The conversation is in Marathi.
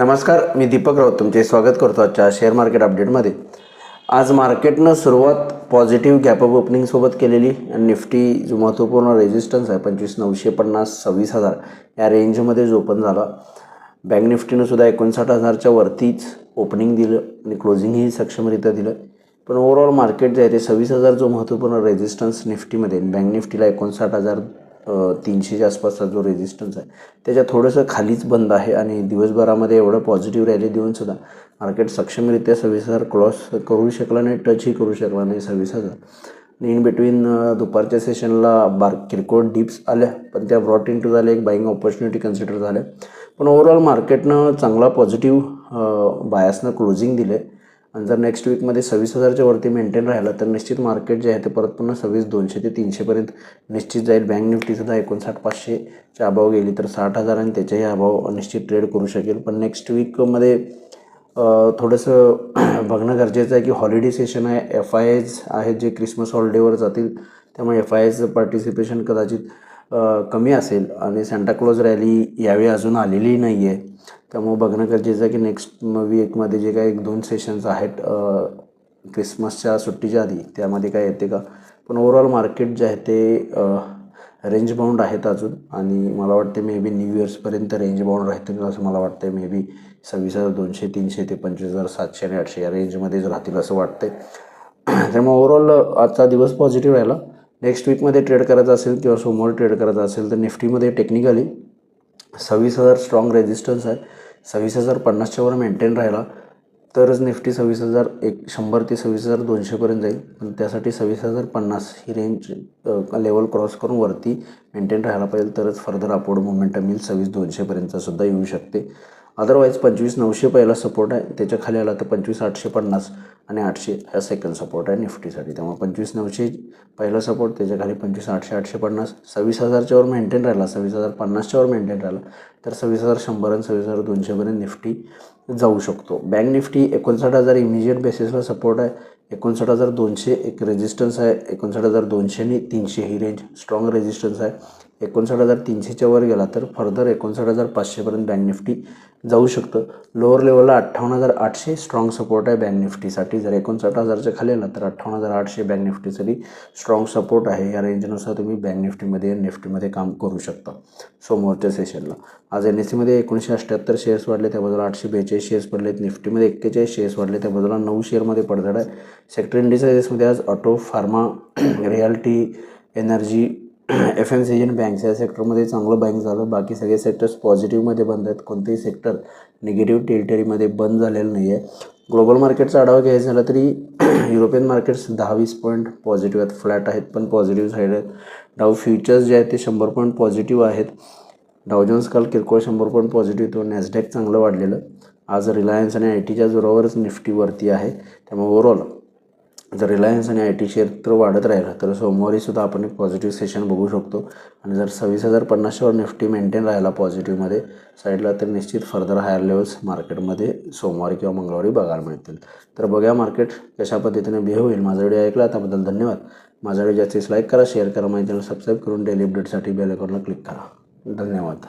नमस्कार, मी दीपक राऊत तुमचे स्वागत करतो आजच्या शेअर मार्केट अपडेटमध्ये. आज मार्केटनं सुरुवात पॉझिटिव्ह गॅप अप ओपनिंगसोबत केलेली आणि निफ्टी जो महत्त्वपूर्ण रेजिस्टन्स आहे 25,950 26,000 या रेंजमध्ये जो ओपन झाला. बँक निफ्टीनं सुद्धा 59,000च्या वरतीच ओपनिंग दिलं आणि क्लोजिंगही सक्षमरित्या दिलं. पण ओव्हरऑल मार्केट जे आहे ते 26,000 जो महत्त्वपूर्ण रेजिस्टन्स निफ्टीमध्ये, बँक निफ्टीला 59,300च्या आसपासचा जो रेजिस्टन्स आहे त्याच्या थोडंसं खालीच बंद आहे आणि दिवसभरामध्ये एवढं पॉझिटिव्ह रॅली देऊन सुद्धा मार्केट सक्षमरित्या 26,000 क्रॉस करू शकला नाही, टचही करू शकला नाही 26,000. इन बिटवीन दुपारच्या सेशनला किरकोळ डिप्स आल्या, पण त्या ब्रॉट इन टू झाल्या, एक बाईंग ऑपॉर्च्युनिटी कन्सिडर झाल्या. पण ओव्हरऑल मार्केटनं चांगला पॉझिटिव्ह बायसनं क्लोजिंग दिले आणि जर नेक्स्ट वीकमध्ये 26,000च्या वरती मेंटेन राहिलं तर निश्चित मार्केट जे आहे ते परत पुन्हा 26,200 ते 300पर्यंत निश्चित जाईल. बँक निफ्टीसुद्धा 59,500च्या अभाव गेली तर 60,000 आणि त्याच्याही अभाव निश्चित ट्रेड करू शकेल. पण नेक्स्ट वीकमध्ये थोडंसं बघणं गरजेचं आहे की हॉलिडे सेशन आहे, FIIs आहेत जे क्रिसमस हॉलिडेवर जातील, त्यामुळे FIIचं पार्टिसिपेशन कदाचित कमी असेल आणि सांताक्लॉज रॅली यावेळी अजून आलेली नाही आहे. त्यामुळे बघणं गरजेचं आहे की नेक्स्ट वीकमध्ये जे काही 1-2 सेशन्स आहेत क्रिसमसच्या सुट्टीच्या आधी त्यामध्ये काय येते का. पण ओव्हरऑल मार्केट जे आहे ते रेंज बाउंड आहेत अजून आणि मला वाटते मे बी न्यू इयर्सपर्यंत रेंज बाउंड राहतील असं मला वाटतं. मे बी 26,200 300 ते 25,700 आणि 800 या रेंजमध्येच राहतील असं वाटते. त्यामुळे ओव्हरऑल आजचा दिवस पॉझिटिव्ह राहिला. नेक्स्ट वीकमध्ये ट्रेड करायचं असेल किंवा सोमवार ट्रेड करायचं असेल तर निफ्टीमध्ये टेक्निकली 26,000 स्ट्रॉंग रेजिस्टन्स आहे. 26,050च्या वर मेंटेन राहिला तरच निफ्टी 26,100 ते 26,200पर्यंत जाईल. पण त्यासाठी 26,050 ही रेंज लेवल क्रॉस करून वरती मेंटेन राहायला पाहिजे तरच फर्दर अपवर्ड मोमेंटम येईल. 26,200पर्यंत सुद्धा येऊ शकते. अदरवाईज 25,900 पहिला सपोर्ट आहे, त्याच्या खाली आला तर 25,850 आणि 800 हा सेकंड सपोर्ट आहे निफ्टीसाठी. त्यामुळे 25,900 पहिला सपोर्ट, त्याच्या खाली 25,800 850. 26,000च्या वर मेंटेन राहिला, 26,050च्या वर मेंटेन राहिला तर 26,100 आणि 26,200पर्यंत निफ्टी जाऊ शकतो. बँक निफ्टी 59,000 इमिजिएट बेसिसला सपोर्ट आहे, 59,200 एक रेजिस्टन्स आहे, 59,200 आणि 300 ही रेंज स्ट्रॉंग रेजिस्टन्स आहे. 59,300च्या वर गेला तर फर्दर 59,500पर्यंत बँक निफ्टी जाऊ शकतं. लोअर लेवलला 58,800 स्ट्रॉंग सपोर्ट आहे बँक निफ्टीसाठी. जर 59,000च्या खाली आला तर 58,800 बँक निफ्टीसाठी स्ट्रॉंग सपोर्ट आहे. या रेंजनुसार तुम्ही बँक निफ्टीमध्ये काम करू शकता. सोमवारच्या सेशनला आज NSEमध्ये 1978 शेअर्स वाढले, त्याबद्दल 842 शेअर्स पडलेत. निफ्टीमध्ये 41 शेअर्स वाढले, त्याबद्दल 9 शेअरमध्ये पडझड आहे. सेक्टर इंडिसायजेसमध्ये आज auto, pharma, realty, energy, FMCG आणि बँक्स या सेक्टरमध्ये चांगलं बाईंग झालं. बाकी सगळे सेक्टर्स पॉझिटिव्हमध्ये बंद आहेत. कोणतेही सेक्टर निगेटिव्ह टेरिटरीमध्ये बंद झालेलं नाही आहे. ग्लोबल मार्केटचा आढावा घ्यायचा झाला तरी युरोपियन मार्केट्स 10-20 पॉईंट पॉझिटिव्ह आहेत, फ्लॅट आहेत पण पॉझिटिव्ह साईड आहेत. डाव फ्युचर्स जे आहेत ते 100 पॉईंट पॉझिटिव्ह आहेत. डाव जोन्स काल किरकोळ 100 पॉईंट पॉझिटिव्ह तो नॅसडॅक चांगलं वाढलेलं. आज रिलायन्स आणि ITच्या जोरावरच निफ्टीवरती आहे. त्यामुळे ओव्हरऑल जर रिलायन्स आणि IT क्षेत्र वाढत राहिलं तर सोमवारीसुद्धा आपण एक पॉझिटिव्ह सेशन बघू शकतो. आणि जर 26,050च्या वर निफ्टी मेंटेन राहिला पॉझिटिव्हमध्ये साईडला तर निश्चित फर्दर हायर लेवल्स मार्केटमध्ये सोमवारी किंवा मंगळवारी बघायला मिळतील. तर बघा मार्केट कशा पद्धतीने बिहेव होईल. माझा व्हिडिओ ऐकला त्याबद्दल धन्यवाद. माझा व्हिडिओ जास्तीत लाईक करा, शेअर करा, माझ्या चॅनल सबस्क्राईब करून डेली अपडेटसाठी बेल आयकॉनला क्लिक करा. धन्यवाद.